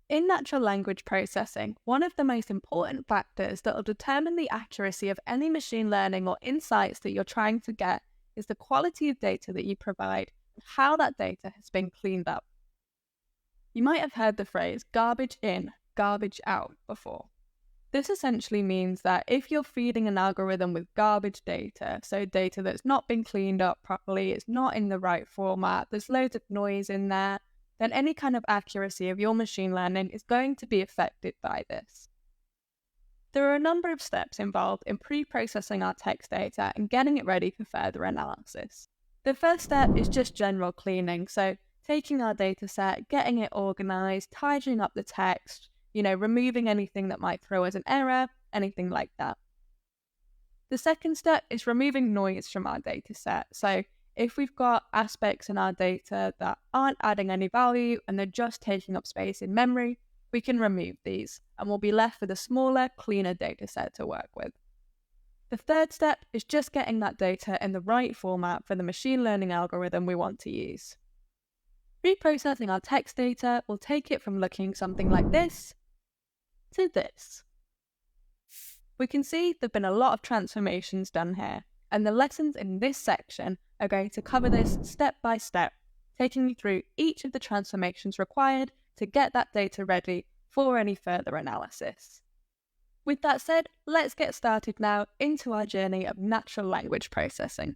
In natural language processing, one of the most important factors that will determine the accuracy of any machine learning or insights that you're trying to get is the quality of data that you provide and how that data has been cleaned up. You might have heard the phrase garbage in, garbage out before. This essentially means that if you're feeding an algorithm with garbage data, so data that's not been cleaned up properly, it's not in the right format, there's loads of noise in there, then any kind of accuracy of your machine learning is going to be affected by this. There are a number of steps involved in pre-processing our text data and getting it ready for further analysis. The first step is just general cleaning, so taking our data set, getting it organized, tidying up the text, removing anything that might throw us an error, anything like that. The second step is removing noise from our data set. So if we've got aspects in our data that aren't adding any value and they're just taking up space in memory, we can remove these and we'll be left with a smaller, cleaner data set to work with. The third step is just getting that data in the right format for the machine learning algorithm we want to use. Reprocessing our text data will take it from looking something like this to this. We can see there have been a lot of transformations done here, and the lessons in this section are going to cover this step by step, taking you through each of the transformations required to get that data ready for any further analysis. With that said, let's get started now into our journey of natural language processing.